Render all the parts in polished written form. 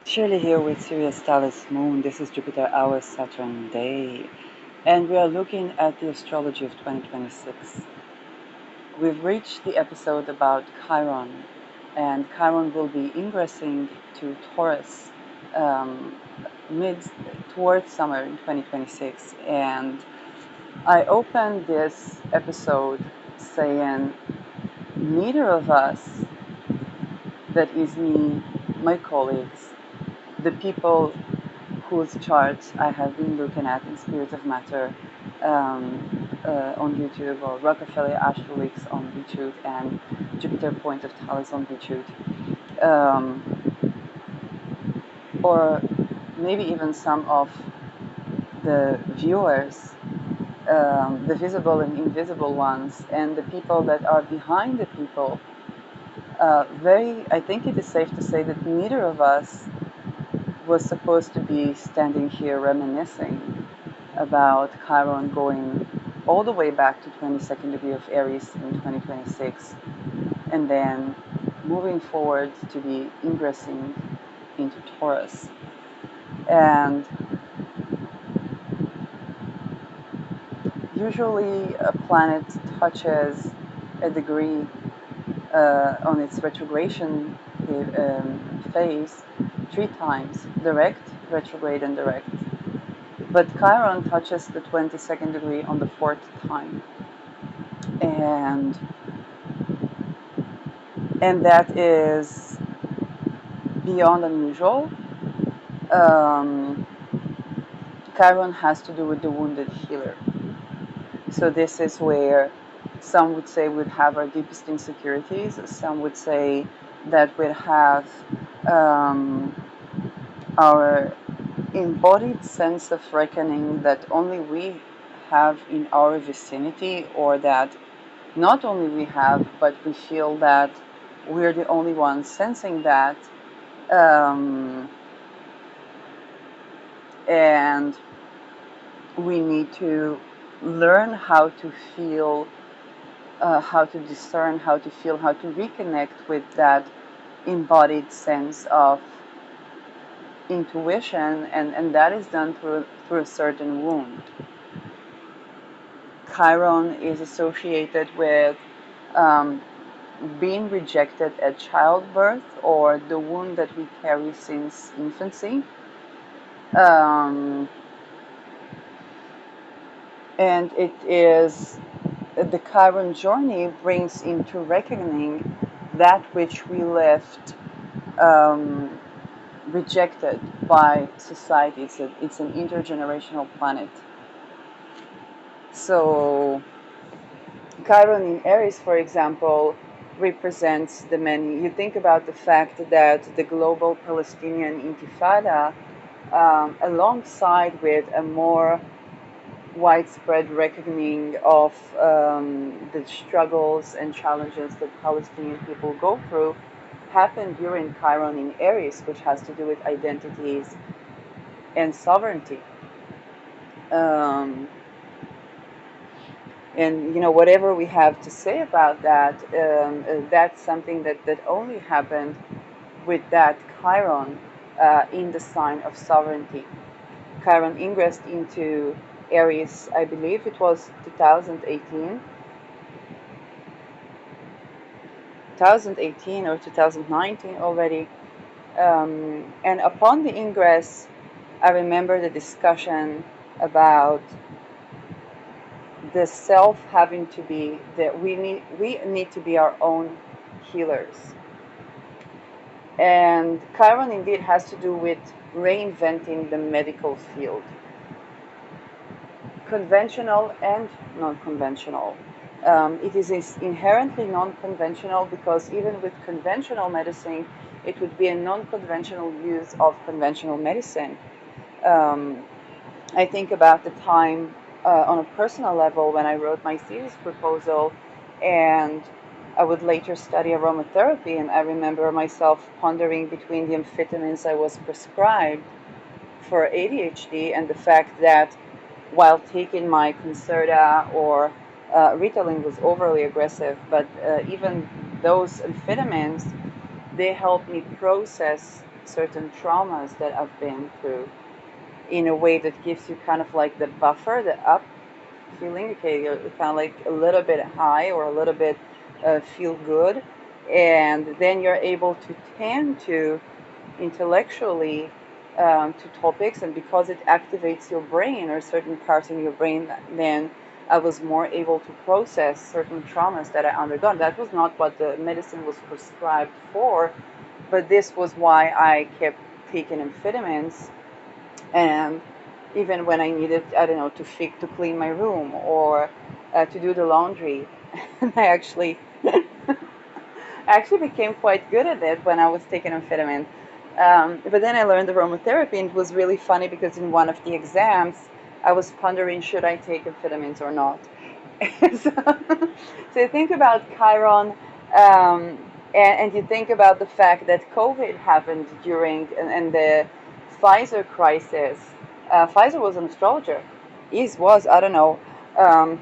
Shirley here with Sirius Talis Moon. This is Jupiter Hour Saturn Day, and we are looking at the astrology of 2026. We've reached the episode about Chiron, and Chiron will be ingressing to Taurus um, mid towards summer in 2026. And I opened this episode saying, neither of us, that is me, my colleagues, the people whose charts I have been looking at in Spirit of Matter on YouTube, or Rockefeller Astrolix on YouTube, and Jupiter Point of Talis on YouTube, um, or maybe even some of the viewers, the visible and invisible ones, and the people that are behind the people. I think it is safe to say that neither of us was supposed to be standing here reminiscing about Chiron going all the way back to 22nd degree of Aries in 2026, and then moving forward to be ingressing into Taurus. And usually a planet touches a degree on its retrogradation phase 3 times: direct, retrograde, and direct. But Chiron touches the 22nd degree on the 4th time. And that is beyond unusual. Um, Chiron has to do with the wounded healer. So this is where some would say we'd have our deepest insecurities. Some would say that we'd have our embodied sense of reckoning that only we have in our vicinity, or that not only we have, but we feel that we're the only ones sensing that. And we need to learn how to feel, how to discern, how to feel, how to reconnect with that embodied sense of intuition, and that is done through a certain wound. Chiron is associated with being rejected at childbirth, or the wound that we carry since infancy. And it is the Chiron journey brings into reckoning that which we left rejected by society. It's an intergenerational planet. So Chiron in Aries, for example, represents the many. You think about the fact that the global Palestinian Intifada, alongside with a more widespread reckoning of the struggles and challenges that Palestinian people go through, happened during Chiron in Aries, which has to do with identities and sovereignty. And whatever we have to say about that, that's something that only happened with that Chiron in the sign of sovereignty. Chiron ingressed into Aries, I believe it was 2018 or 2019 already. And upon the ingress, I remember the discussion about the self having to be that we need to be our own healers. And Chiron indeed has to do with reinventing the medical field, conventional and non-conventional. It is inherently non-conventional because even with conventional medicine, it would be a non-conventional use of conventional medicine. I think about the time on a personal level when I wrote my thesis proposal, and I would later study aromatherapy, and I remember myself pondering between the amphetamines I was prescribed for ADHD and the fact that while taking my Concerta, or Ritalin was overly aggressive, but even those amphetamines, they help me process certain traumas that I've been through in a way that gives you kind of like the buffer, the up feeling. Okay, you're kind of like a little bit high or a little bit feel good, and then you're able to tend to intellectually to topics, and because it activates your brain or certain parts in your brain, then I was more able to process certain traumas that I undergone. That was not what the medicine was prescribed for, but this was why I kept taking amphetamines. And even when I needed, I don't know, to clean my room or to do the laundry, I actually became quite good at it when I was taking amphetamine. But then I learned aromatherapy, and it was really funny because in one of the exams, I was pondering, should I take amphetamines or not? so, so you think about Chiron, and you think about the fact that COVID happened during and the Pfizer crisis. Pfizer was an astrologer. He was, I don't know. Um,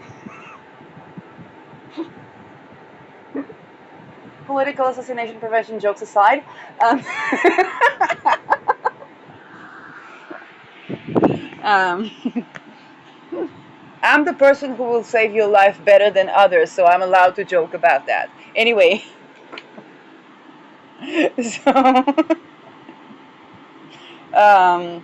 Political assassination prevention jokes aside, um, I'm the person who will save your life better than others, so I'm allowed to joke about that. Anyway, so um,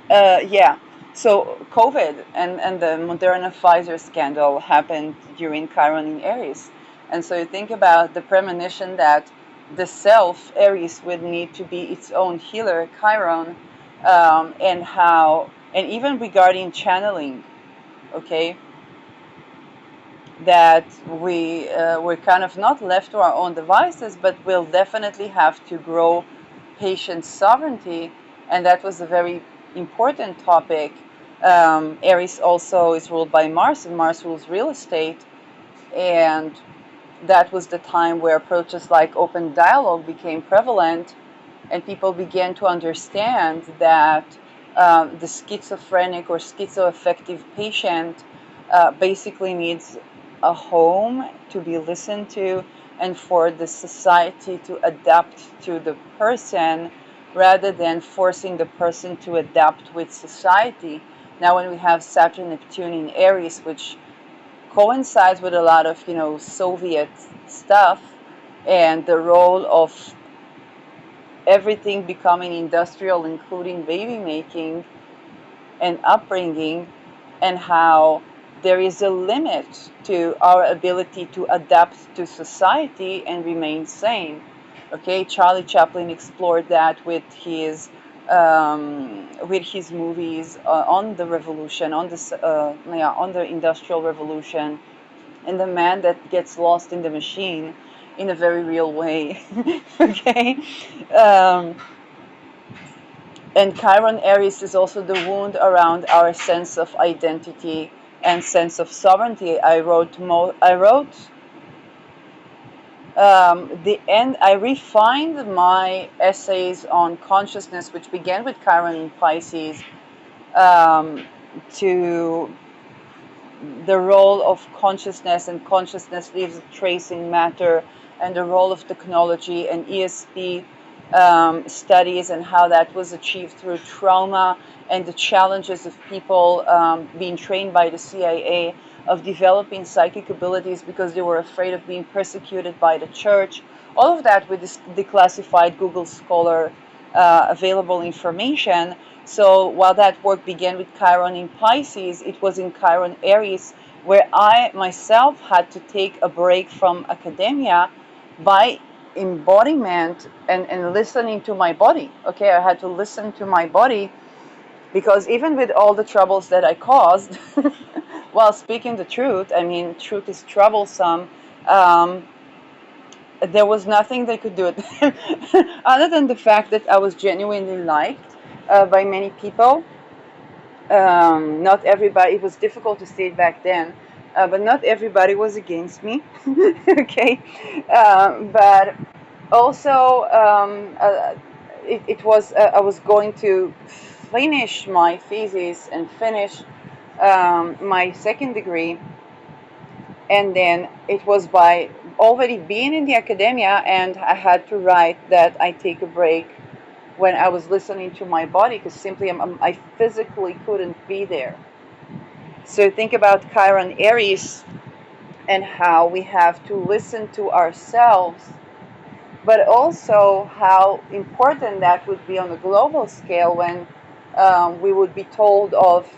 yeah. So COVID and the Moderna Pfizer scandal happened during Chiron in Aries. And so you think about the premonition that the self, Aries, would need to be its own healer, Chiron, and how, and even regarding channeling, okay, that we're kind of not left to our own devices, but we'll definitely have to grow patient sovereignty, and that was a very important topic. Aries also is ruled by Mars, and Mars rules real estate, and that was the time where approaches like open dialogue became prevalent, and people began to understand that the schizophrenic or schizoaffective patient basically needs a home to be listened to, and for the society to adapt to the person rather than forcing the person to adapt with society. Now, when we have Saturn Neptune in Aries, which coincides with a lot of Soviet stuff, and the role of everything becoming industrial, including baby making and upbringing, and how there is a limit to our ability to adapt to society and remain sane. Okay, Charlie Chaplin explored that with his movies on the revolution, on the industrial revolution, and the man that gets lost in the machine in a very real way. Okay. Um, and Chiron Aries is also the wound around our sense of identity and sense of sovereignty. I refined my essays on consciousness, which began with Chiron in Pisces, to the role of consciousness, and consciousness leaves a trace in matter, and the role of technology and ESP studies, and how that was achieved through trauma, and the challenges of people being trained by the CIA of developing psychic abilities because they were afraid of being persecuted by the church. All of that with this declassified Google Scholar available information. So while that work began with Chiron in Pisces, it was in Chiron Aries where I myself had to take a break from academia by embodiment and listening to my body. Okay, I had to listen to my body, because even with all the troubles that I caused while speaking the truth, I mean, truth is troublesome. There was nothing they could do it other than the fact that I was genuinely liked by many people. Not everybody, it was difficult to see it back then, but not everybody was against me. Okay. But also, it was, I was going to finish my thesis and finish my second degree, and then it was by already being in the academia, and I had to write that I take a break when I was listening to my body, because simply I physically couldn't be there. So think about Chiron Aries and how we have to listen to ourselves, but also how important that would be on a global scale when we would be told of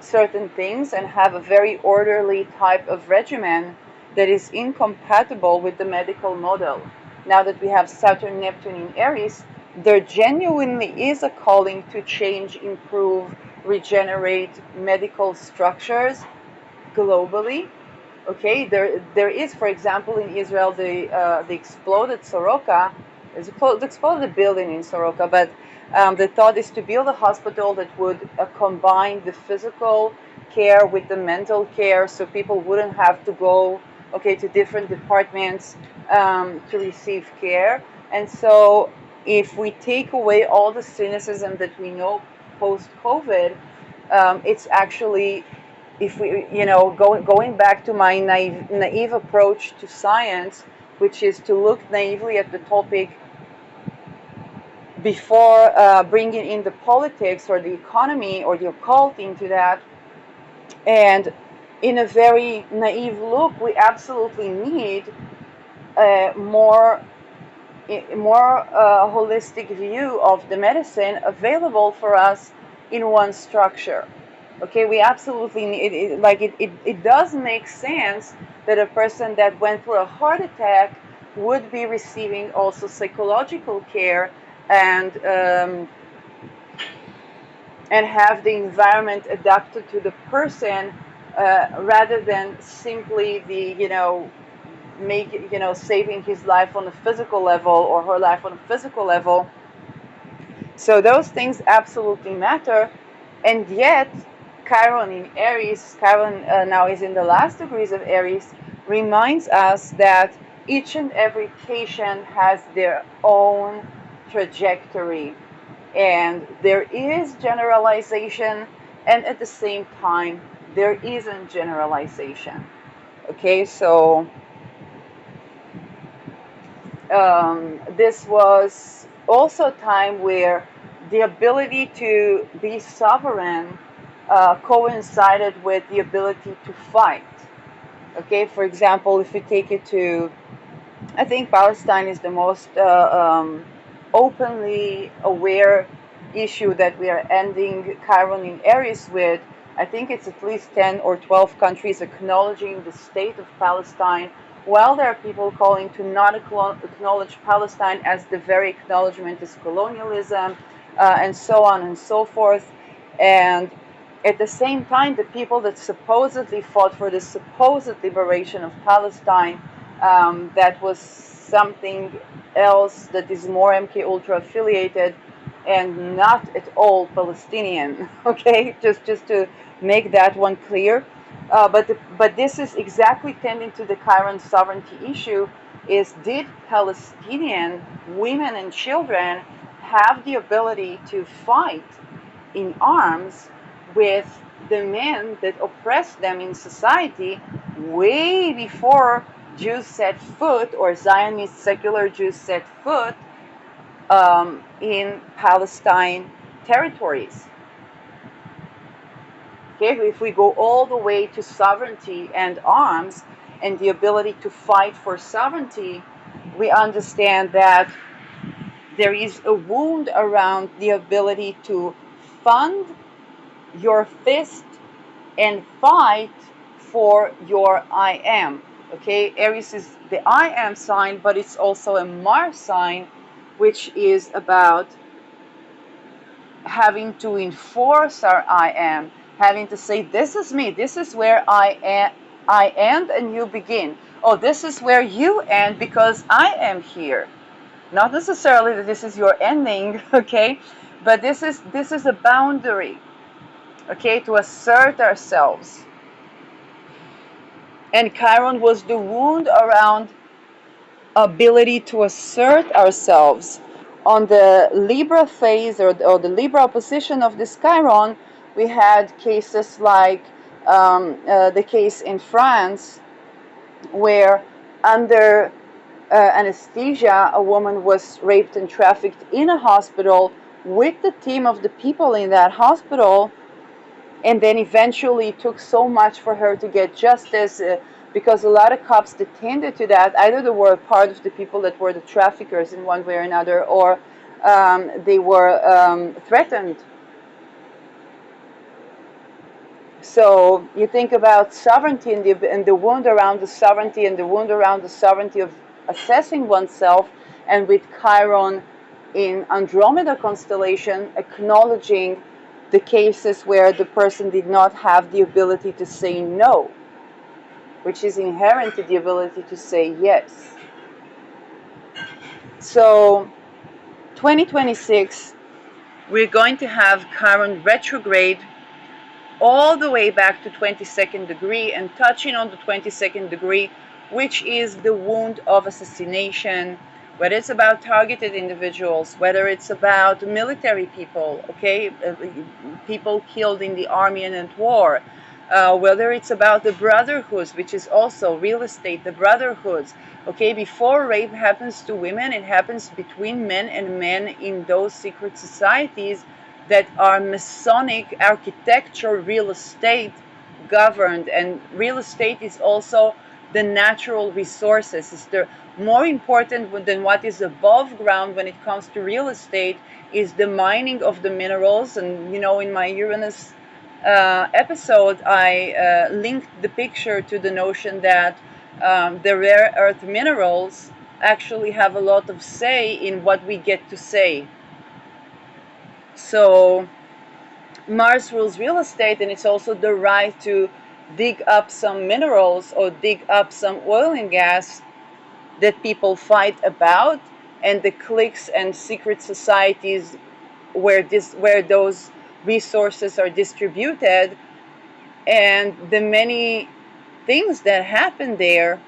certain things and have a very orderly type of regimen that is incompatible with the medical model. Now that we have Saturn, Neptune in Aries, there genuinely is a calling to change, improve, regenerate medical structures globally. Okay, there is, for example, in Israel, the exploded Soroka, the exploded building in Soroka, but the thought is to build a hospital that would combine the physical care with the mental care, so people wouldn't have to go, okay, to different departments to receive care. And so, if we take away all the cynicism that we know post-COVID, it's actually, if we, going back to my naive approach to science, which is to look naively at the topic before bringing in the politics or the economy or the occult into that, and in a very naive look, we absolutely need a more holistic view of the medicine available for us in one structure. Okay, we absolutely need it. Like it does make sense that a person that went through a heart attack would be receiving also psychological care and have the environment adapted to the person, rather than simply the saving his life on a physical level or her life on a physical level. So those things absolutely matter, and yet Chiron in Aries, Chiron now is in the last degrees of Aries, reminds us that each and every patient has their own trajectory, and there is generalization, and at the same time there isn't generalization. Okay, so this was also a time where the ability to be sovereign coincided with the ability to fight. Okay, for example, if you take it to, I think Palestine is the most openly aware issue that we are ending Chiron in Aries with. I think it's at least 10 or 12 countries acknowledging the state of Palestine, while there are people calling to not acknowledge Palestine as the very acknowledgement is colonialism, and so on and so forth. And at the same time, the people that supposedly fought for the supposed liberation of Palestine, that was something else that is more MK Ultra affiliated and not at all Palestinian. Okay, just to make that one clear. But this is exactly tending to the Chiron sovereignty issue: is did Palestinian women and children have the ability to fight in arms with the men that oppressed them in society way before Jews set foot, or Zionist secular Jews set foot, in Palestine territories? Okay, if we go all the way to sovereignty and arms and the ability to fight for sovereignty, we understand that there is a wound around the ability to fund your fist and fight for your I am. Okay, Aries is the I am sign, but it's also a Mars sign, which is about having to enforce our I am, having to say, this is me, this is where I end and you begin. Oh, this is where you end because I am here. Not necessarily that this is your ending, okay? But this is a boundary, okay, to assert ourselves. And Chiron was the wound around ability to assert ourselves. On the Libra phase, or the Libra opposition of this Chiron, we had cases like the case in France, where under anesthesia, a woman was raped and trafficked in a hospital with the team of the people in that hospital, and then eventually it took so much for her to get justice, because a lot of cops that tended to that, either they were a part of the people that were the traffickers in one way or another, or they were threatened. So you think about sovereignty and the wound around the sovereignty and the wound around the sovereignty of assessing oneself, and with Chiron in Andromeda constellation acknowledging the cases where the person did not have the ability to say no, which is inherent to the ability to say yes. So 2026, we're going to have Chiron retrograde all the way back to 22nd degree, and touching on the 22nd degree, which is the wound of assassination, whether it's about targeted individuals, whether it's about military people, okay, people killed in the army and at war, whether it's about the brotherhoods, which is also real estate, the brotherhoods, okay, before rape happens to women, it happens between men and men in those secret societies that are Masonic architecture, real estate governed. And real estate is also the natural resources. It's the more important than what is above ground when it comes to real estate is the mining of the minerals. And you know, in my Uranus episode, I linked the picture to the notion that the rare earth minerals actually have a lot of say in what we get to say. So Mars rules real estate, and it's also the right to dig up some minerals or dig up some oil and gas that people fight about, and the cliques and secret societies where those resources are distributed, and the many things that happen there.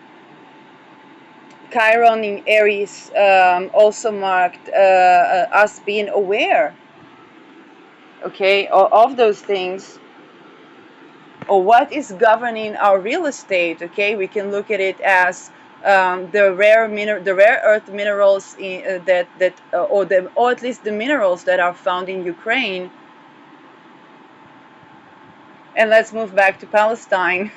Chiron in Aries also marked us being aware, okay, of those things, or what is governing our real estate. Okay, we can look at it as the rare earth minerals or at least the minerals that are found in Ukraine. And let's move back to Palestine.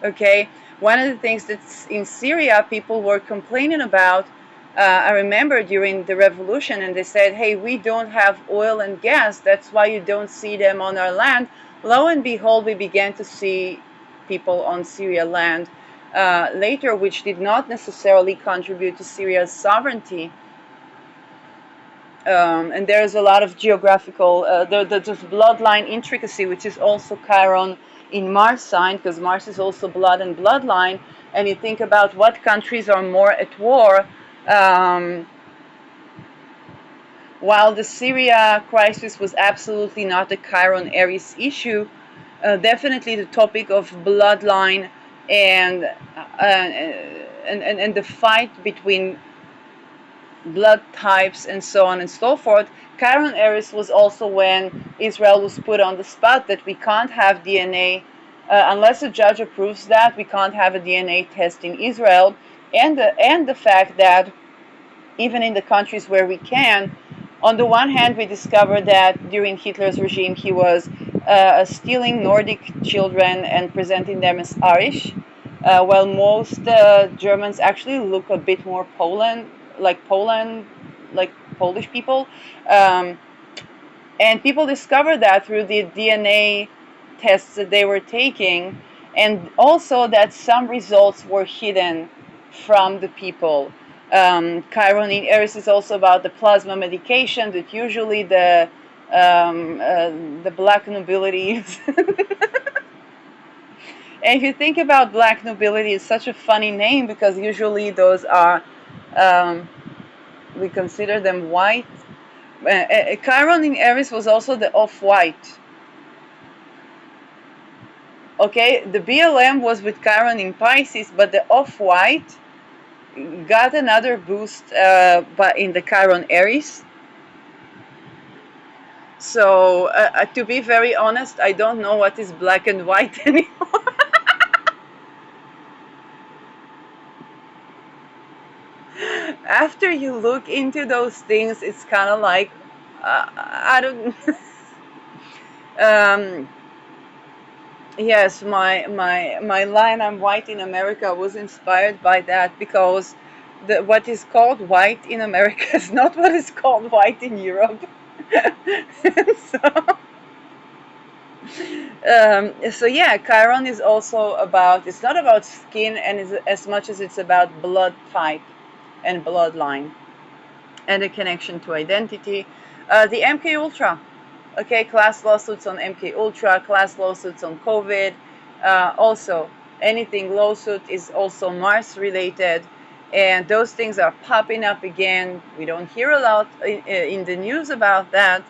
Okay, one of the things that's in Syria people were complaining about, I remember during the revolution, and they said, hey, we don't have oil and gas, that's why you don't see them on our land. Lo and behold, we began to see people on Syria land later, which did not necessarily contribute to Syria's sovereignty. And there's a lot of geographical, there's bloodline intricacy, which is also Chiron in Mars sign, because Mars is also blood and bloodline. And you think about what countries are more at war. While the Syria crisis was absolutely not a Chiron Aries issue, definitely the topic of bloodline and the fight between blood types and so on and so forth. Chiron Aries was also when Israel was put on the spot that we can't have DNA unless a judge approves that. We can't have a DNA test in Israel, and the fact that even in the countries where we can, on the one hand, we discovered that during Hitler's regime he was stealing Nordic children and presenting them as Irish, while most Germans actually look a bit more Poland, like Polish people. And people discovered that through the DNA tests that they were taking, and also that some results were hidden from the people. Chiron in Aries is also about the plasma medication that usually the black nobility and if you think about black nobility, it's such a funny name because usually those are we consider them white. Chiron in Aries was also the off-white. Okay, the BLM was with Chiron in Pisces, but the off-white got another boost but in the Chiron Aries. So to be very honest, I don't know what is black and white anymore. after you look into those things, it's kind of like, I don't. Yes, my line "I'm white in America" was inspired by that, because what is called white in America is not what is called white in Europe. so, so yeah, Chiron is also about. It's not about skin, and as much as it's about blood type and bloodline and a connection to identity. The MK Ultra. Okay, class lawsuits on MK Ultra, class lawsuits on COVID. Also, anything lawsuit is also Mars related, and those things are popping up again. We don't hear a lot in the news about that,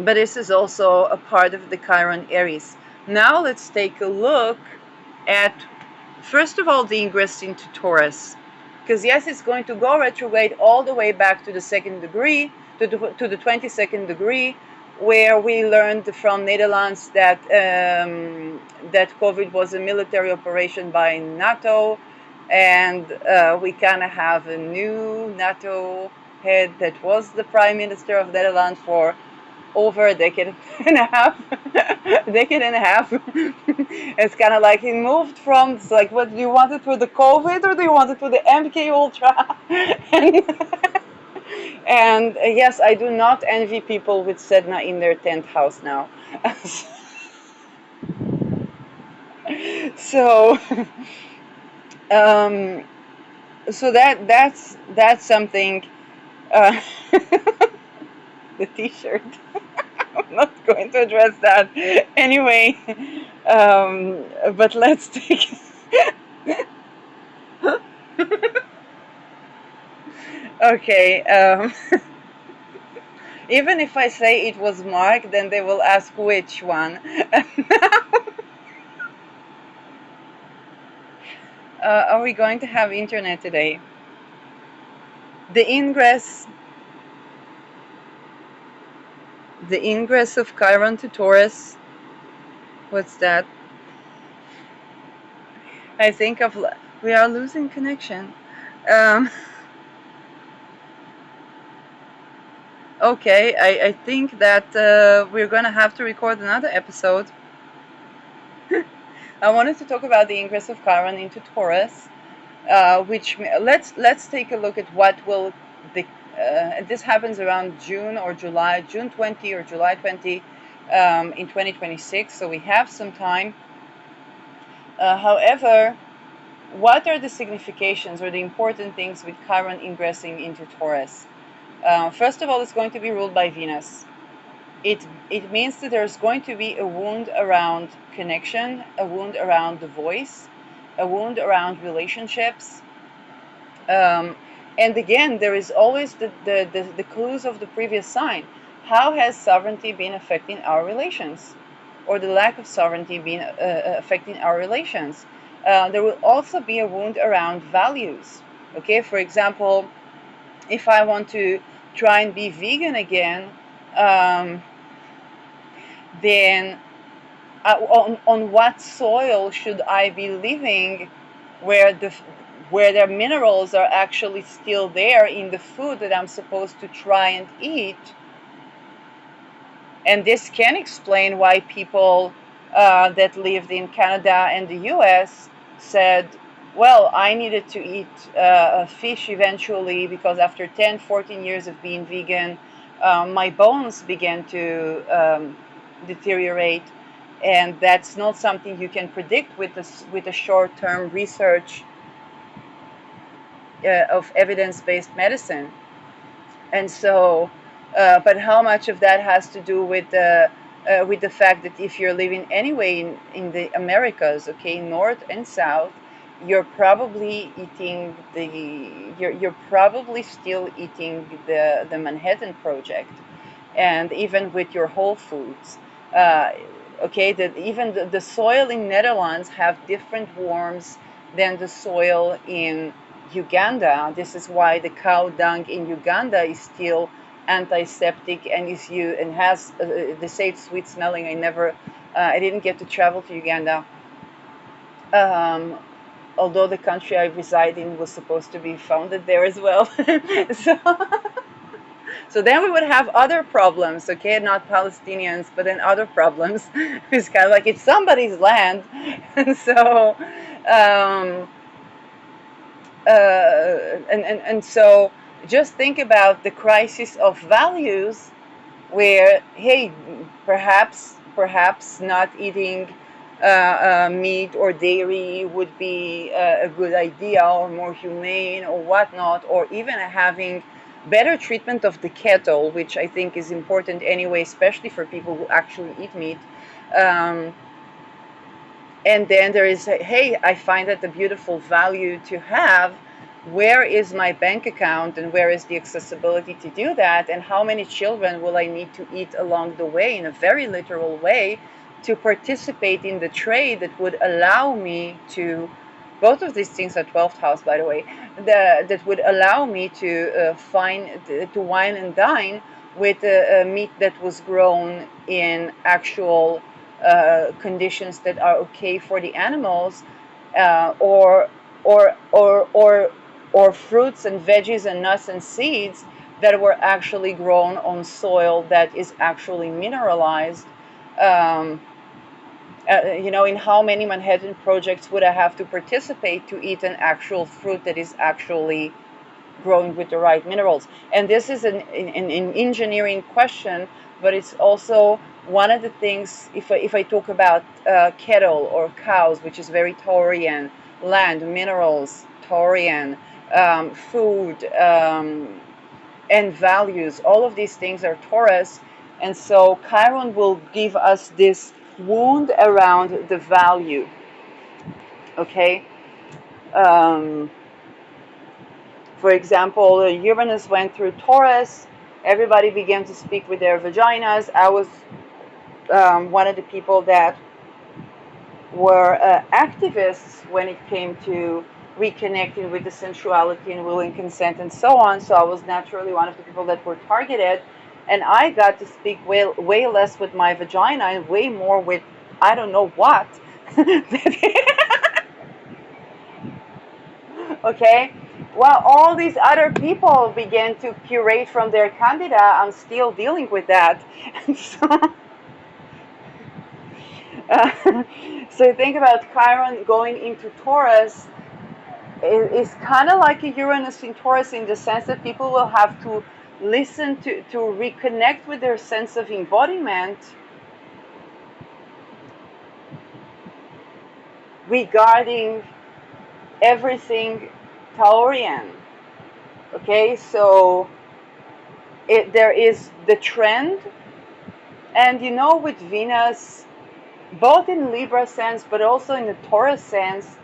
but this is also a part of the Chiron Aries. Now let's take a look at, first of all, the ingress into Taurus, because yes, it's going to go retrograde all the way back to the second degree, to the 22nd degree, where we learned from Netherlands that that COVID was a military operation by NATO, and we kind of have a new NATO head that was the Prime Minister of Netherlands for over a decade and a half. Decade and a half. It's kind of like he moved from, it's like, what do you want it for the COVID, or do you want it for the MK Ultra? And yes, I do not envy people with Sedna in their 10th house now. So, um, so that's something. Uh, the T-shirt. I'm not going to address that anyway. But let's take. Okay. Even if I say it was Mark, then they will ask which one. Are we going to have internet today? The ingress, the ingress of Chiron to Taurus. What's that? I think of. We are losing connection. Um, okay, I think that we're gonna have to record another episode. I wanted to talk about the ingress of Chiron into Taurus, which let's take a look at what will the this happens around June or July, June 20 or July 20, in 2026. So we have some time. However, what are the significations or the important things with Chiron ingressing into Taurus? First of all, it's going to be ruled by Venus. It means that there's going to be a wound around connection, a wound around the voice, a wound around relationships. And again, there is always the clues of the previous sign. How has sovereignty been affecting our relations? Or the lack of sovereignty been affecting our relations? There will also be a wound around values. Okay, for example, if I want to try and be vegan again, then on what soil should I be living, where the minerals are actually still there in the food that I'm supposed to try and eat? And this can explain why people that lived in Canada and the US said, well, I needed to eat fish eventually, because after 10, 14 years of being vegan, my bones began to deteriorate. And that's not something you can predict with a short-term research of evidence-based medicine. And so, but how much of that has to do with the fact that if you're living anyway in the Americas, okay, north and south, you're probably eating you're probably still eating the Manhattan Project, and even with your Whole Foods. Okay, that even the soil in Netherlands have different worms than the soil in Uganda. This is why the cow dung in Uganda is still antiseptic and has they say it's sweet smelling. I didn't get to travel to Uganda. Um, although the country I reside in was supposed to be founded there as well. so, so then we would have other problems, okay? Not Palestinians, but then other problems. It's kind of like it's somebody's land. And so, um, and so just think about the crisis of values where, hey, perhaps not eating meat or dairy would be a good idea, or more humane, or whatnot, or even having better treatment of the cattle, which I think is important anyway, especially for people who actually eat meat. And then there is, hey, I find that a beautiful value to have. Where is my bank account, and where is the accessibility to do that, and how many children will I need to eat along the way, in a very literal way, to participate in the trade that would allow me to, both of these things are 12th house, by the way, that would allow me to to wine and dine with meat that was grown in actual conditions that are okay for the animals, or or or or or fruits and veggies and nuts and seeds that were actually grown on soil that is actually mineralized. Um, in how many Manhattan projects would I have to participate to eat an actual fruit that is actually growing with the right minerals? And this is an engineering question, but it's also one of the things, if I talk about cattle or cows, which is very Taurian, land, minerals, Taurian, food, and values, all of these things are Taurus. And so Chiron will give us this wound around the value, okay? For example, Uranus went through Taurus. Everybody began to speak with their vaginas. I was one of the people that were activists when it came to reconnecting with the sensuality and will and consent and so on. So I was naturally one of the people that were targeted. And I got to speak way less with my vagina and way more with I don't know what. Okay? Well, all these other people began to curate from their candida. I'm still dealing with that. And so think about Chiron going into Taurus. It's kind of like a Uranus in Taurus, in the sense that people will have to listen to reconnect with their sense of embodiment regarding everything Taurian. Okay, so there is the trend, and with Venus, both in Libra sense but also in the Taurus sense,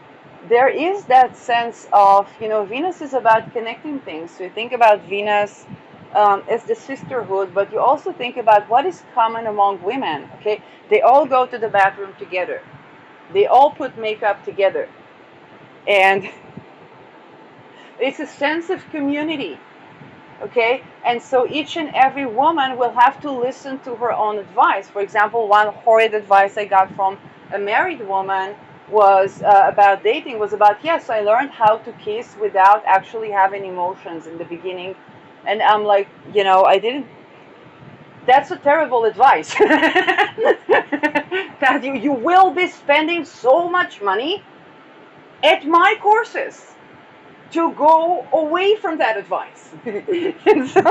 there is that sense of, Venus is about connecting things. So you think about Venus as the sisterhood, but you also think about what is common among women. Okay, they all go to the bathroom together, they all put makeup together, and it's a sense of community. Okay, and so each and every woman will have to listen to her own advice. For example, one horrid advice I got from a married woman was about dating, was about, yes, I learned how to kiss without actually having emotions in the beginning. And I'm like, I didn't, that's a terrible advice. That you will be spending so much money at my courses to go away from that advice. And so,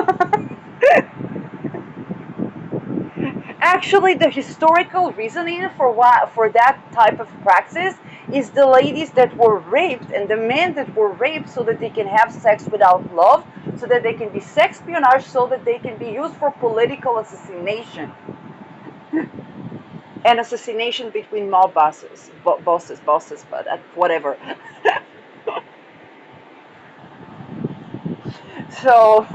actually, the historical reasoning for that type of praxis is the ladies that were raped and the men that were raped, so that they can have sex without love, so that they can be sex espionage, so that they can be used for political assassination. And assassination between mob bosses, but whatever. So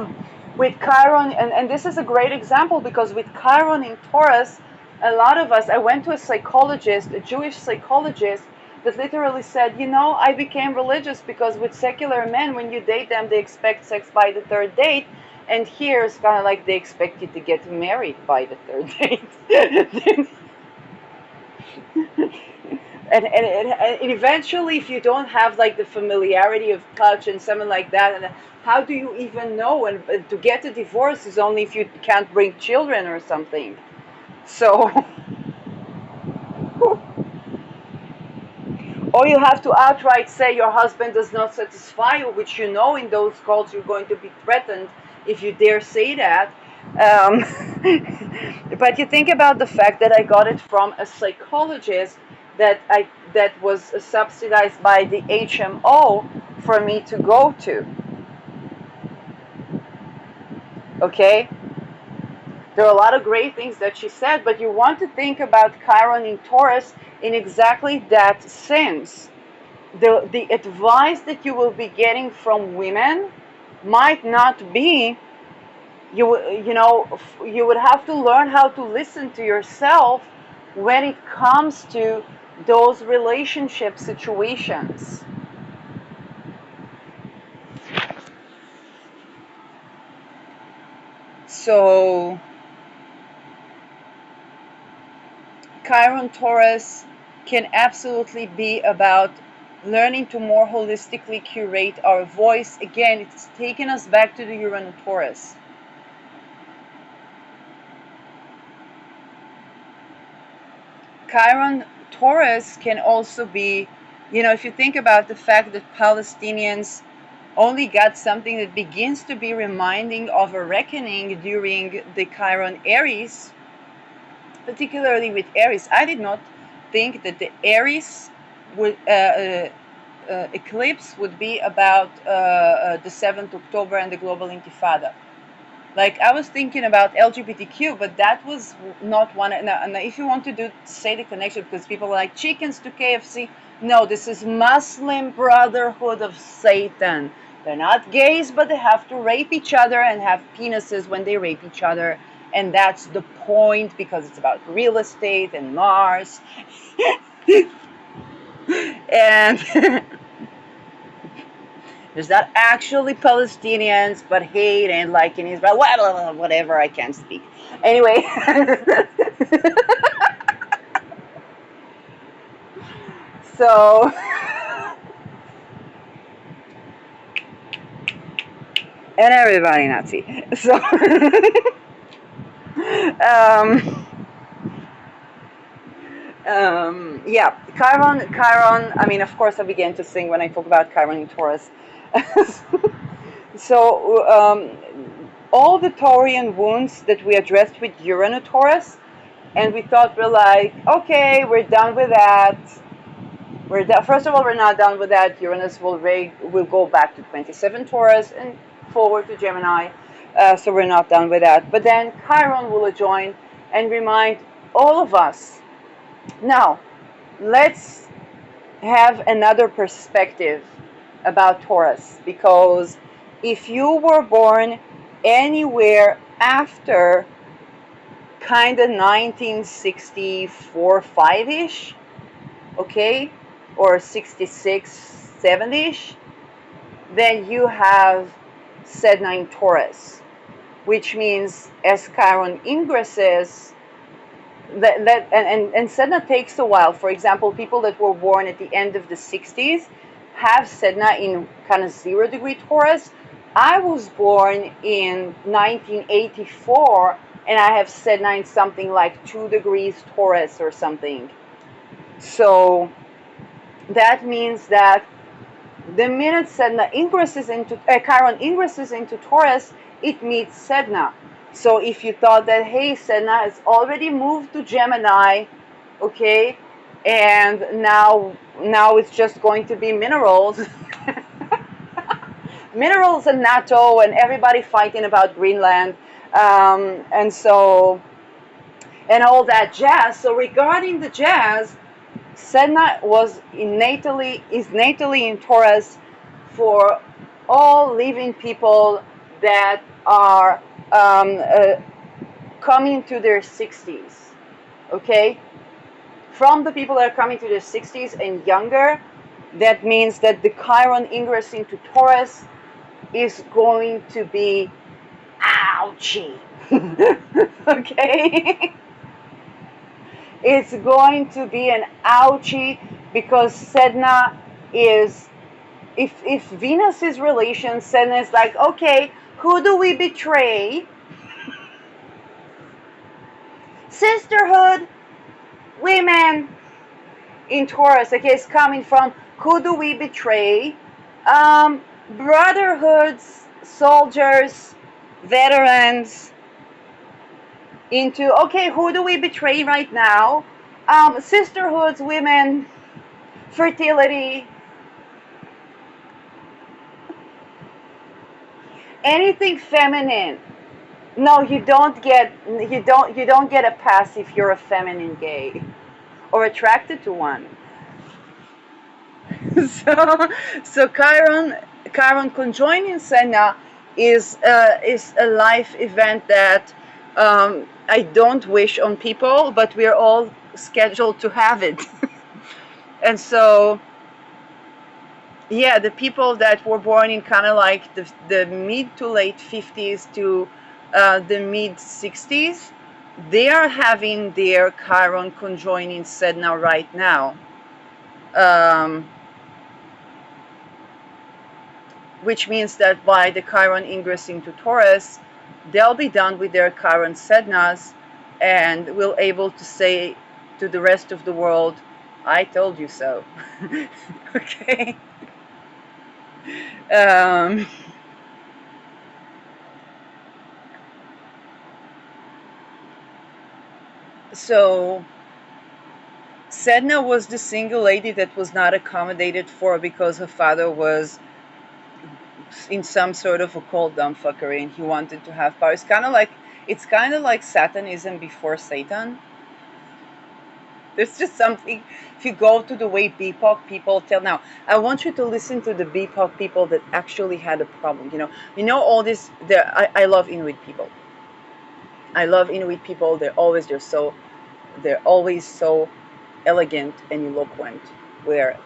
with Chiron, and this is a great example, because with Chiron in Taurus, a lot of us, I went to a psychologist, a Jewish psychologist, that literally said, I became religious because with secular men, when you date them, they expect sex by the third date. And here it's kind of like they expect you to get married by the third date. And eventually, if you don't have like the familiarity of touch and something like that, and how do you even know? And to get a divorce is only if you can't bring children or something. So, or you have to outright say your husband does not satisfy you, which you know in those calls you're going to be threatened if you dare say that. Um, but you think about the fact that I got it from a psychologist that was subsidized by the HMO for me to go to. Okay, there are a lot of great things that she said, but you want to think about Chiron in Taurus in exactly that sense. The advice that you will be getting from women might not be, you would have to learn how to listen to yourself when it comes to those relationship situations. So Chiron Taurus can absolutely be about learning to more holistically curate our voice. Again, it's taking us back to the Uranus Taurus. Chiron Taurus can also be, if you think about the fact that Palestinians only got something that begins to be reminding of a reckoning during the Chiron Aries, particularly with Aries. I did not think that the Aries would eclipse would be about the 7th October and the global intifada. Like I was thinking about LGBTQ, but that was not one. And if you want to say the connection, because people are like chickens to KFC. No, this is Muslim Brotherhood of Satan. They're not gays, but they have to rape each other and have penises when they rape each other. And that's the point, because it's about real estate and Mars. And there's not actually Palestinians, but hate and like in Israel, whatever, I can't speak. Anyway. So, and everybody Nazi. So, um, yeah, Chiron, I mean, of course, I began to sing when I talk about Chiron in Taurus. So, all the Taurian wounds that we addressed with Uranus Taurus, and we thought we're like, okay, we're done with that. First of all, we're not done with that. Uranus will go back to 27 Taurus and forward to Gemini. So we're not done with that. But then Chiron will join and remind all of us. Now, let's have another perspective about Taurus, because if you were born anywhere after kind of 1964, 5-ish, okay, or 66, 70-ish, then you have Sedna in Taurus, which means as Chiron ingresses, and Sedna takes a while. For example, people that were born at the end of the 60s have Sedna in kind of 0-degree Taurus. I was born in 1984, and I have Sedna in something like 2 degrees Taurus or something. So that means that the minute Sedna ingresses into Chiron ingresses into Taurus, it meets Sedna. So if you thought that, hey, Sedna has already moved to Gemini, okay, and now it's just going to be minerals, minerals and NATO and everybody fighting about Greenland, and so and all that jazz. So regarding the jazz, Sedna is natally in Taurus for all living people that are coming to their 60s, okay? From the people that are coming to their 60s and younger, that means that the Chiron ingress into Taurus is going to be ouchie, okay? It's going to be an ouchie, because Sedna is, if Venus is relation, Sedna is like, okay, who do we betray? Sisterhood, women in Taurus, okay, is coming from who do we betray? Brotherhoods, soldiers, veterans, into, okay, who do we betray right now? Sisterhoods, women, fertility, anything feminine. No, you don't get a pass if you're a feminine gay or attracted to one. So Chiron conjoining Senna is a life event that I don't wish on people, but we're all scheduled to have it. And so, yeah, the people that were born in kind of like the mid to late 50s to the mid 60s, they are having their Chiron conjoining Sedna right now. Um, which means that by the Chiron ingress into Taurus, they'll be done with their Chiron Sednas and will able to say to the rest of the world, I told you so. Okay. Um, so Sedna was the single lady that was not accommodated for because her father was in some sort of occult dumbfuckery and he wanted to have power. It's kind of like Satanism before Satan. There's just something. If you go to the way BIPOC people tell now, I want you to listen to the BIPOC people that actually had a problem. All this. I love Inuit people. I love Inuit people. They're always so elegant and eloquent, where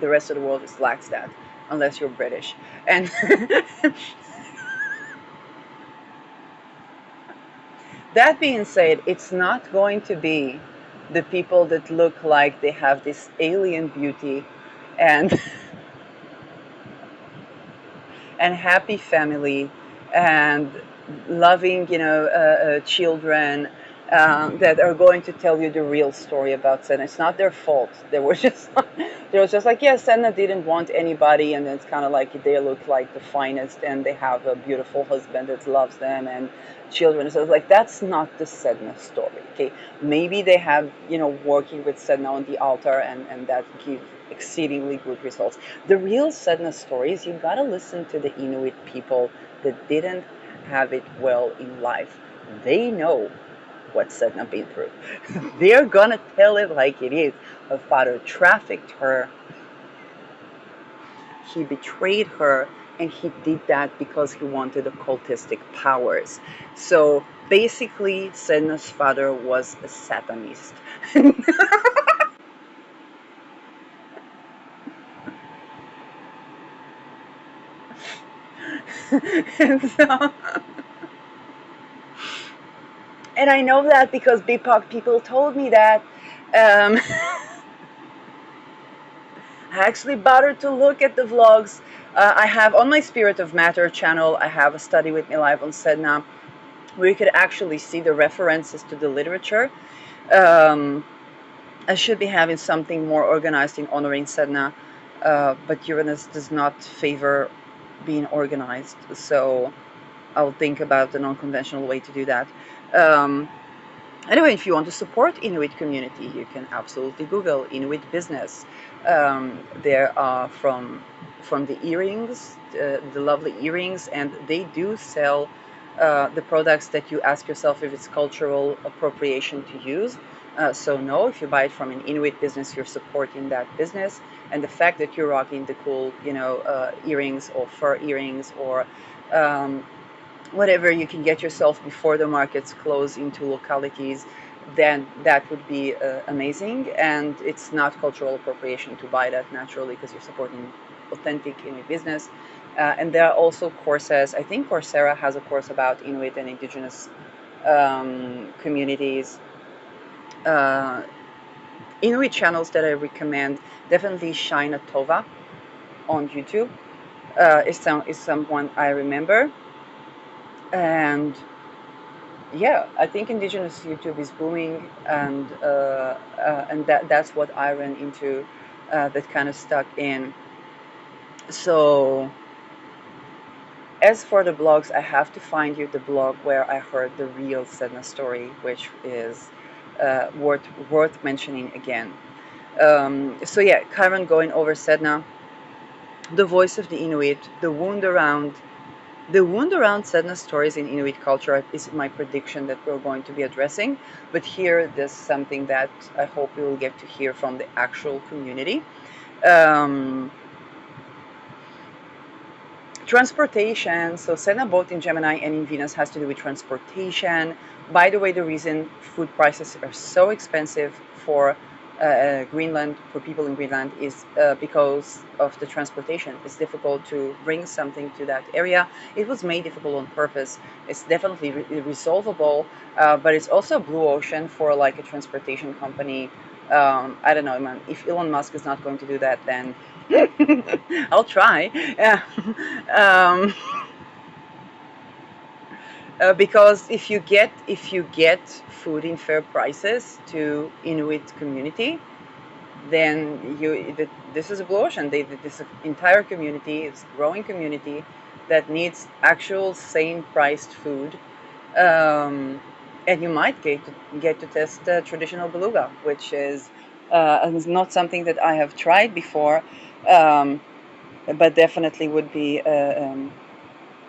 the rest of the world just lacks that, unless you're British. And that being said, it's not going to be the people that look like they have this alien beauty and and happy family and loving, children that are going to tell you the real story about Senna. It's not their fault. They were just like, yeah, Senna didn't want anybody, and it's kind of like they look like the finest, and they have a beautiful husband that loves them and children. So it's like that's not the Sedna story. Okay, maybe they have working with Sedna on the altar, and that give exceedingly good results. The real Sedna stories, you gotta listen to the Inuit people that didn't have it well in life. They know what Sedna been through. They're gonna tell it like it is. Her father trafficked her, he betrayed her, and he did that because he wanted occultistic powers. So basically, Sedna's father was a Satanist. and so and I know that because BIPOC people told me that. Um, I actually bothered to look at the vlogs. I have on my Spirit of Matter channel, I have a study with me live on Sedna where you could actually see the references to the literature. Um, I should be having something more organized in honoring Sedna, but Uranus does not favor being organized, so I'll think about the non-conventional way to do that. Um, Anyway, if you want to support Inuit community, you can absolutely Google Inuit business. There are from the earrings, the lovely earrings, and they do sell the products that you ask yourself if it's cultural appropriation to use. So no, if you buy it from an Inuit business, you're supporting that business. And the fact that you're rocking the cool, earrings or fur earrings or whatever you can get yourself before the markets close into localities, then that would be amazing. And it's not cultural appropriation to buy that naturally because you're supporting authentic Inuit business. And there are also courses. I think Coursera has a course about Inuit and indigenous communities. Uh, Inuit channels that I recommend, definitely Shaina Tova on YouTube is someone I remember. And yeah, I think indigenous YouTube is booming, and that's what I ran into, that kind of stuck in. So as for the blogs, I have to find you the blog where I heard the real Sedna story, which is worth mentioning again. So yeah, Chiron going over Sedna, the voice of the Inuit, the wound around Sedna stories in Inuit culture is my prediction that we're going to be addressing. But here, there's something that I hope we will get to hear from the actual community. Um, Transportation. So Sedna both in Gemini and in Venus has to do with transportation. By the way, the reason food prices are so expensive for Greenland, for people in Greenland, is because of the transportation. It's difficult to bring something to that area. It was made difficult on purpose. It's definitely resolvable, but it's also a blue ocean for like a transportation company. I don't know, man. If Elon Musk is not going to do that, then I'll try. Yeah. um, because if you get food in fair prices to Inuit community, then this is a blue ocean. This entire community is a growing community that needs actual sane priced food, um, and you might get to test traditional beluga, which is not something that I have tried before, um, but definitely would be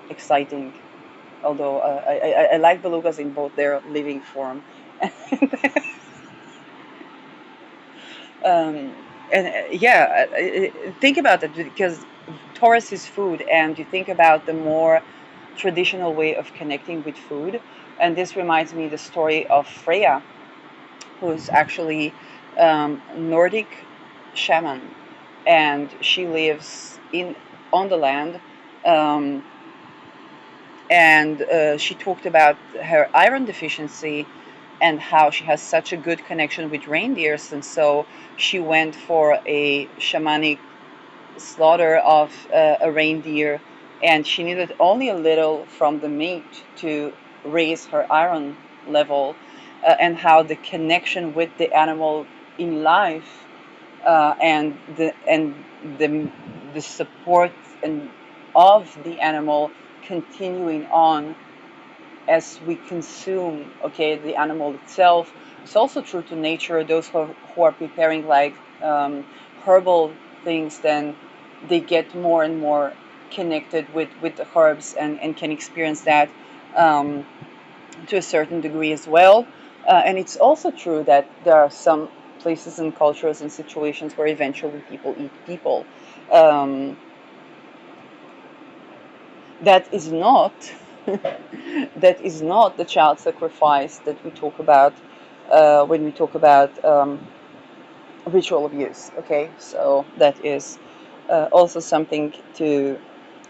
exciting. Although I like belugas in both their living form. um, and yeah, think about it, because Taurus is food, and you think about the more traditional way of connecting with food. And this reminds me the story of Freya, who's actually Nordic shaman, and she lives in on the land. Um, and she talked about her iron deficiency and how she has such a good connection with reindeers, and so she went for a shamanic slaughter of a reindeer, and she needed only a little from the meat to raise her iron level, and how the connection with the animal in life, and the support and of the animal continuing on as we consume, okay, the animal itself. It's also true to nature. Those who are preparing like herbal things, then they get more and more connected with the herbs, and can experience that um, to a certain degree as well. And it's also true that there are some places and cultures and situations where eventually people eat people. Um, that is not that is not the child sacrifice that we talk about when we talk about ritual abuse. Okay, so that is also something to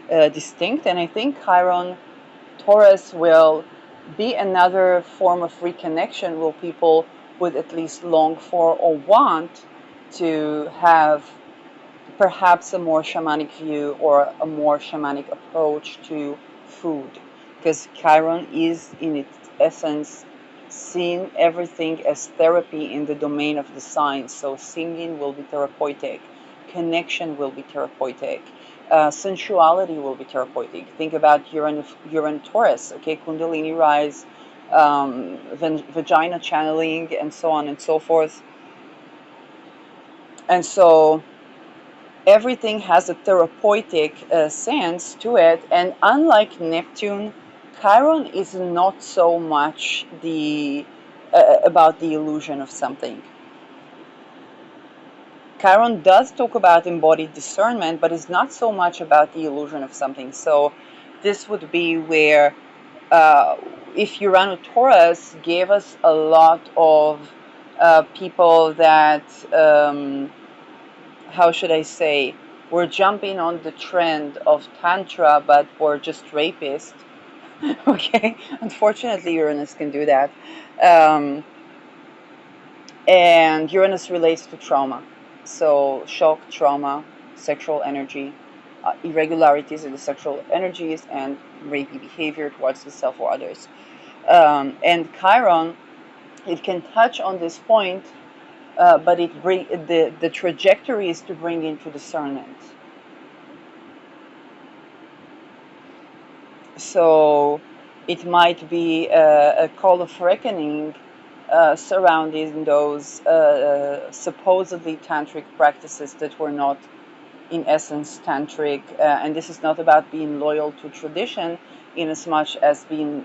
distinct, and I think Chiron Taurus will be another form of reconnection where people would at least long for or want to have perhaps a more shamanic view or a more shamanic approach to food, because Chiron is in its essence seeing everything as therapy in the domain of the signs. So singing will be therapeutic, connection will be therapeutic, sensuality will be therapeutic. Think about Uranus Taurus, okay, Kundalini rise, vagina channeling, and so on and so forth. And so everything has a therapeutic sense to it. And unlike Neptune, Chiron is not so much the about the illusion of something. Chiron does talk about embodied discernment, but it's not so much about the illusion of something. So this would be where uh, if Uranus Taurus gave us a lot of people that how should I say, we're jumping on the trend of Tantra, but we're just rapists. Okay, unfortunately, Uranus can do that. Um, And Uranus relates to trauma. So shock, trauma, sexual energy, irregularities in the sexual energies, and rapey behavior towards the self or others. And Chiron, it can touch on this point, but the trajectory is to bring into discernment. So it might be a call of reckoning surrounding those supposedly tantric practices that were not in essence tantric, and this is not about being loyal to tradition in as much as being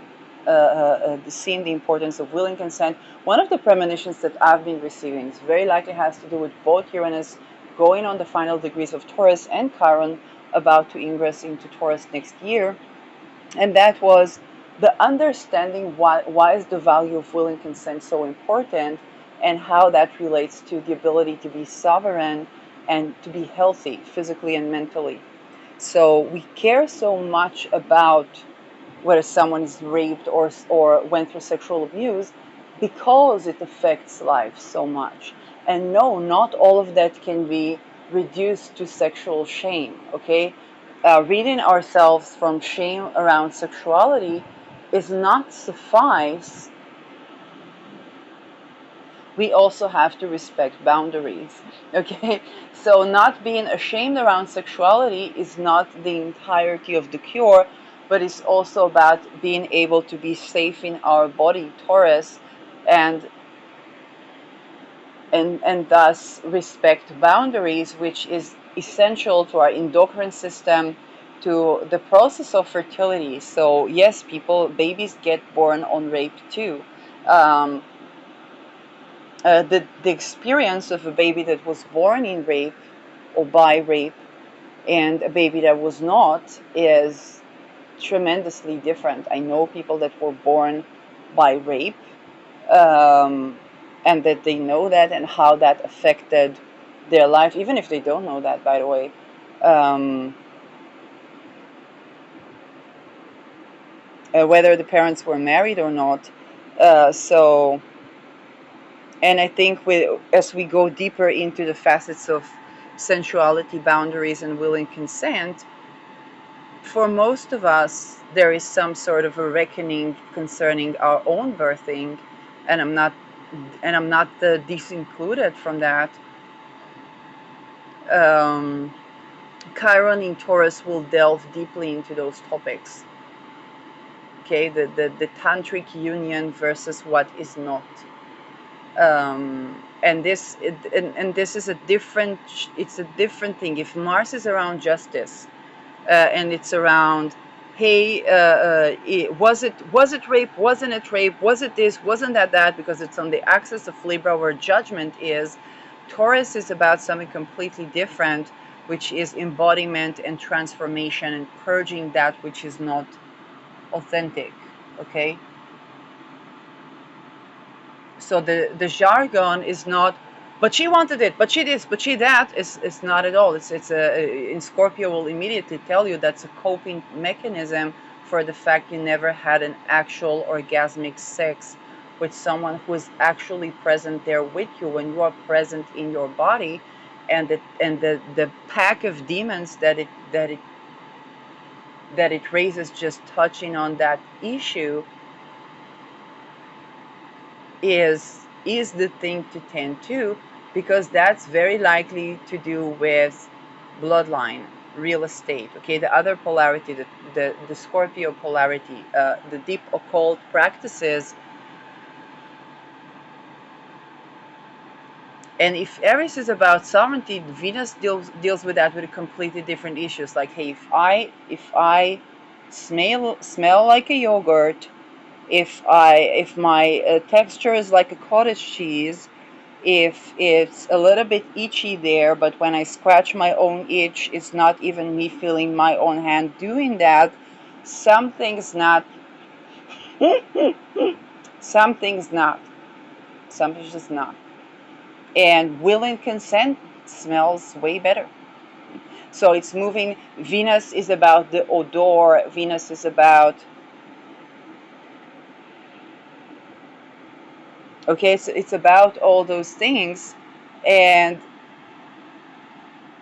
seeing the importance of willing consent. One of the premonitions that I've been receiving very likely has to do with both Uranus going on the final degrees of Taurus and Chiron about to ingress into Taurus next year, and that was the understanding why is the value of willing consent so important, and how that relates to the ability to be sovereign and to be healthy physically and mentally. So we care so much about whether someone is raped or went through sexual abuse because it affects life so much. And no, not all of that can be reduced to sexual shame, okay? Ridding ourselves from shame around sexuality is not suffice. We also have to respect boundaries, okay? So not being ashamed around sexuality is not the entirety of the cure, but it's also about being able to be safe in our body, Taurus, and thus respect boundaries, which is essential to our endocrine system, to the process of fertility. So yes, babies get born on rape too. The experience of a baby that was born in rape or by rape and a baby that was not is tremendously different. I know people that were born by rape, um, and that they know that and how that affected their life, even if they don't know that, by the way. Whether the parents were married or not. So, and I think as we go deeper into the facets of sensuality, boundaries, and willing consent, for most of us, there is some sort of a reckoning concerning our own birthing, and I'm not disincluded from that. Chiron in Taurus will delve deeply into those topics. Okay, the tantric union versus what is not. And this is a different thing. If Mars is around justice, and it's around, hey, was it rape, wasn't it rape, was it this, wasn't that, because it's on the axis of Libra where judgment is. Taurus is about something completely different, which is embodiment and transformation and purging that which is not authentic. Okay, so the jargon is not, but she wanted it, but she this, but she that, is not at all. It's in Scorpio will immediately tell you that's a coping mechanism for the fact you never had an actual orgasmic sex with someone who is actually present there with you when you are present in your body, and the pack of demons that it raises just touching on that issue is the thing to tend to, because that's very likely to do with bloodline, real estate. Okay, the other polarity, the Scorpio polarity, the deep occult practices. And if Aries is about sovereignty, Venus deals with that with completely different issues. Like, hey, if I smell like a yogurt, if my texture is like a cottage cheese, if it's a little bit itchy there, but when I scratch my own itch, it's not even me feeling my own hand doing that, something's not. Something's not. Something's just not. And willing consent smells way better. So it's moving. Venus is about the odor. Venus is about Okay, so it's about all those things. And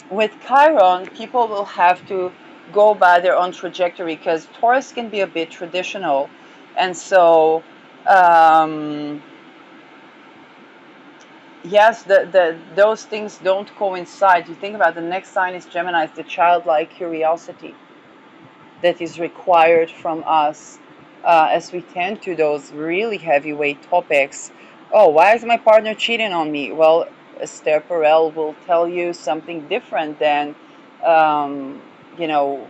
with Chiron, people will have to go by their own trajectory because Taurus can be a bit traditional. And so, um, yes, those things don't coincide. You think about the next sign is Gemini, it's the childlike curiosity that is required from us as we tend to those really heavyweight topics. Oh, why is my partner cheating on me? Well, Esther Perel will tell you something different than, um, you know,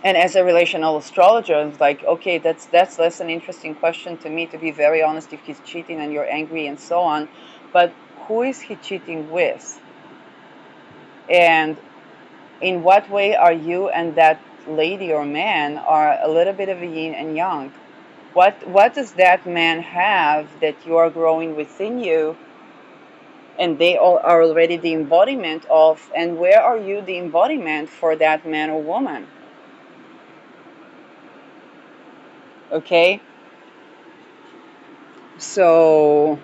and as a relational astrologer, it's like, okay, that's less an interesting question to me, to be very honest, if he's cheating and you're angry and so on. But who is he cheating with? And in what way are you and that lady or man are a little bit of a yin and yang? What does that man have that you are growing within you and they all are already the embodiment of, and where are you the embodiment for that man or woman? Okay, so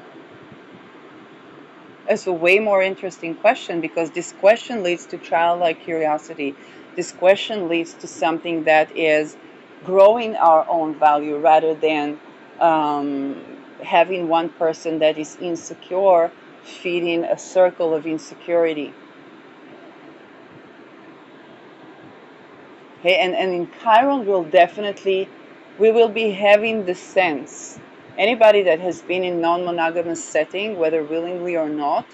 it's a way more interesting question, because this question leads to childlike curiosity. This question leads to something that is growing our own value rather than um, having one person that is insecure feeding a circle of insecurity. Okay, and in Chiron we will be having the sense. Anybody that has been in non-monogamous setting, whether willingly or not,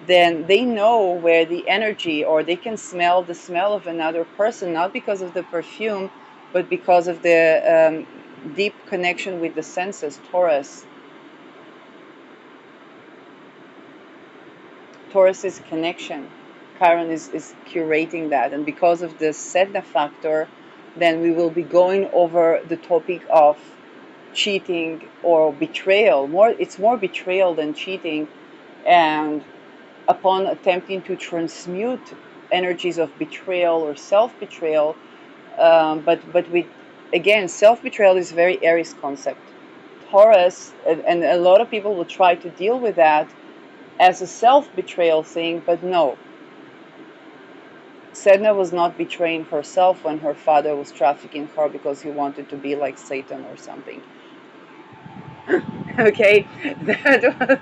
then they know where the energy, or they can smell the smell of another person, not because of the perfume, but because of the deep connection with the senses. Taurus is connection. Chiron is curating that. And because of the Sedna factor, then we will be going over the topic of cheating or betrayal. It's more betrayal than cheating. And upon attempting to transmute energies of betrayal or self-betrayal, but with, again, self-betrayal is a very Aries concept. Taurus, and a lot of people will try to deal with that as a self-betrayal thing, but no. Sedna was not betraying herself when her father was trafficking her because he wanted to be like Satan or something. Okay, that was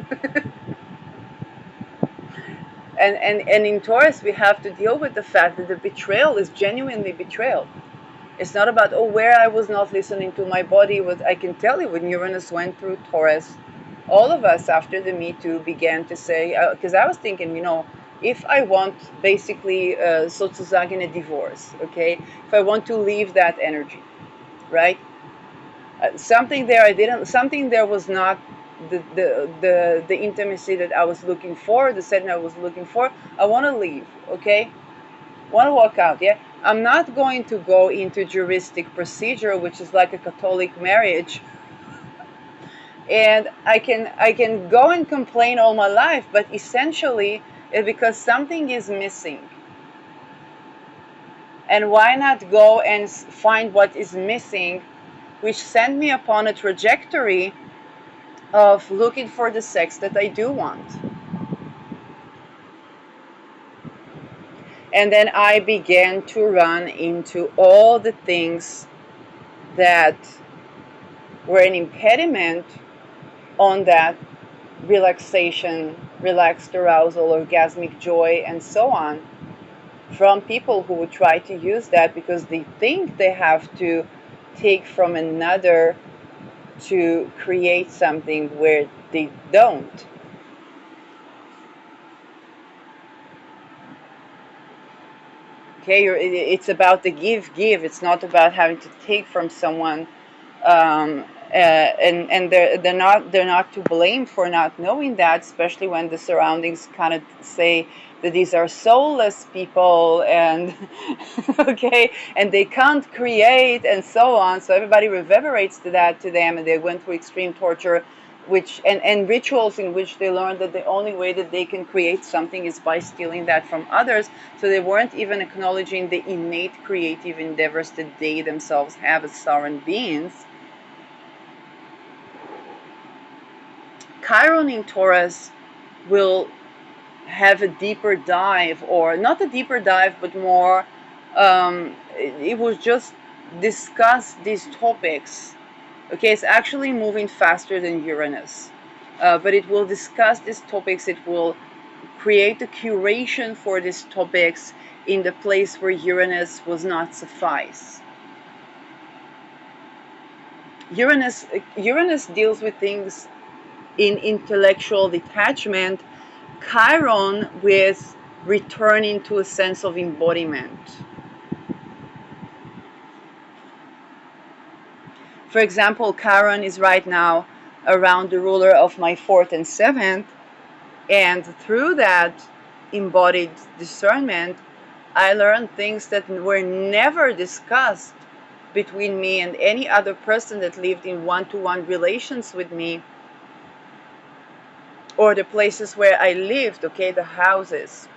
and in Taurus we have to deal with the fact that the betrayal is genuinely betrayal. It's not about, oh, where I was not listening to my body. I can tell you, when Uranus went through Taurus, all of us after the Me Too began to say, because I was thinking, if I want basically sozusagen a divorce, okay, if I want to leave that energy, right? Something there was not the intimacy that I was looking for, the setting I was looking for. I want to leave, okay? Want to walk out, yeah? I'm not going to go into juristic procedure, which is like a Catholic marriage, and I can go and complain all my life, but essentially it's because something is missing. And why not go and find what is missing, which sent me upon a trajectory of looking for the sex that I do want. And then I began to run into all the things that were an impediment on that relaxation, relaxed arousal, orgasmic joy, and so on, from people who would try to use that because they think they have to take from another to create something where they don't. Okay, it's about the give. It's not about having to take from someone, and they're not to blame for not knowing that, especially when the surroundings kind of say that these are soulless people, and okay, and they can't create and so on. So everybody reverberates to them, and they went through extreme torture, which and rituals in which they learned that the only way that they can create something is by stealing that from others. So they weren't even acknowledging the innate creative endeavors that they themselves have as sovereign beings. Chiron in Taurus will have a deeper dive, or not a deeper dive, but more, it will just discuss these topics. Okay, it's actually moving faster than Uranus, but it will discuss these topics. It will create a curation for these topics in the place where Uranus was not suffice. Uranus deals with things in intellectual detachment, Chiron with returning to a sense of embodiment. For example, Chiron is right now around the ruler of my 4th and 7th, and through that embodied discernment, I learned things that were never discussed between me and any other person that lived in one-to-one relations with me, or the places where I lived, okay, the houses.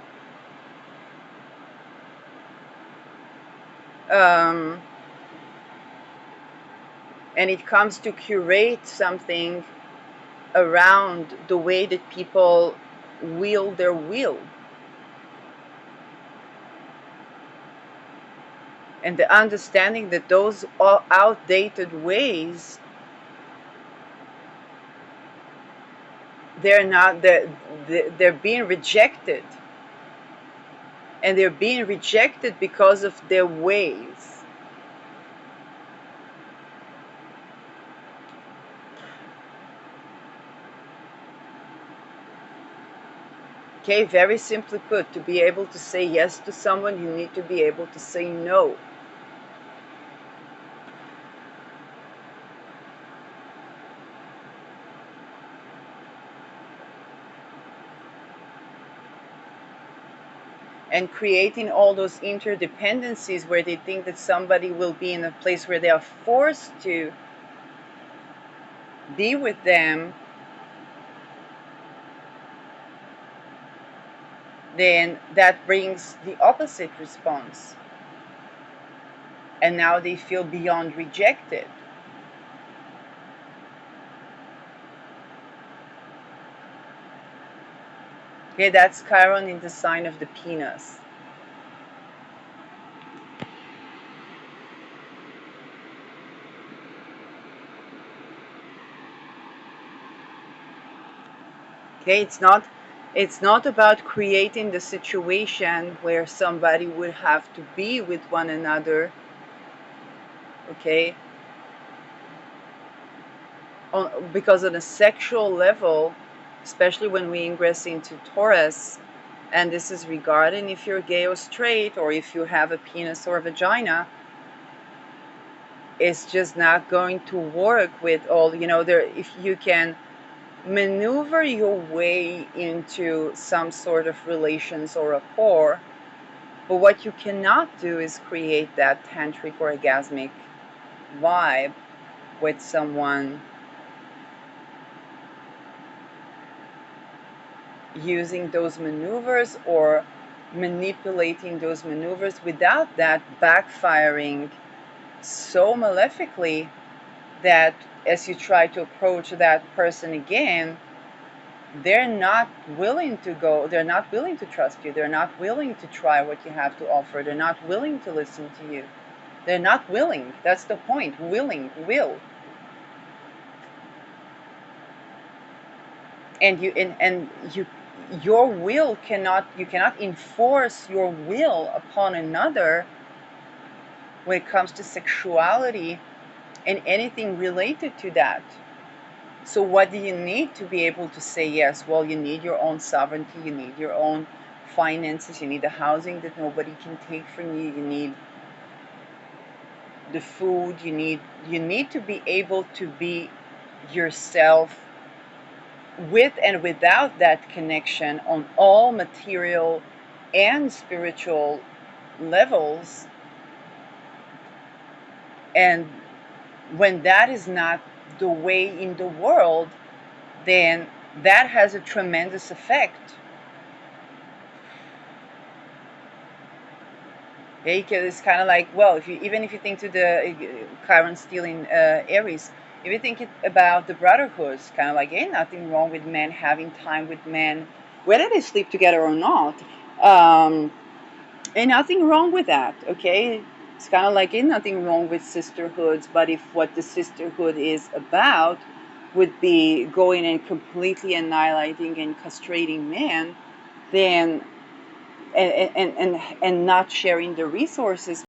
And it comes to curate something around the way that people wield their will. And the understanding that those outdated ways, they're being rejected. And they're being rejected because of their ways. Okay, very simply put, to be able to say yes to someone, you need to be able to say no. And creating all those interdependencies where they think that somebody will be in a place where they are forced to be with them, then that brings the opposite response. And now they feel beyond rejected. Okay, that's Chiron in the sign of the penis. Okay, it's not about creating the situation where somebody would have to be with one another. Okay, because on a sexual level, especially when we ingress into Taurus, and this is regarding if you're gay or straight, or if you have a penis or a vagina, it's just not going to work with all, if you can maneuver your way into some sort of relations or rapport, but what you cannot do is create that tantric orgasmic vibe with someone using those maneuvers or manipulating those maneuvers without that backfiring so malefically that as you try to approach that person again, they're not willing to go, they're not willing to trust you, they're not willing to try what you have to offer, they're not willing to listen to you. They're not willing. That's the point. Will. And your will you cannot enforce your will upon another when it comes to sexuality and anything related to that. So what do you need to be able to say yes? Well, you need your own sovereignty, you need your own finances, you need the housing that nobody can take from you, you need the food, you need to be able to be yourself with and without that connection on all material and spiritual levels. And when that is not the way in the world, then that has a tremendous effect. Okay, because it's kind of like, well, even if you think to the Chiron still in Aries, If you think about the brotherhoods, kind of like, ain't nothing wrong with men having time with men, whether they sleep together or not. Um, Ain't nothing wrong with that, okay? It's kind of like ain't nothing wrong with sisterhoods, but if what the sisterhood is about would be going and completely annihilating and castrating men, then and not sharing the resources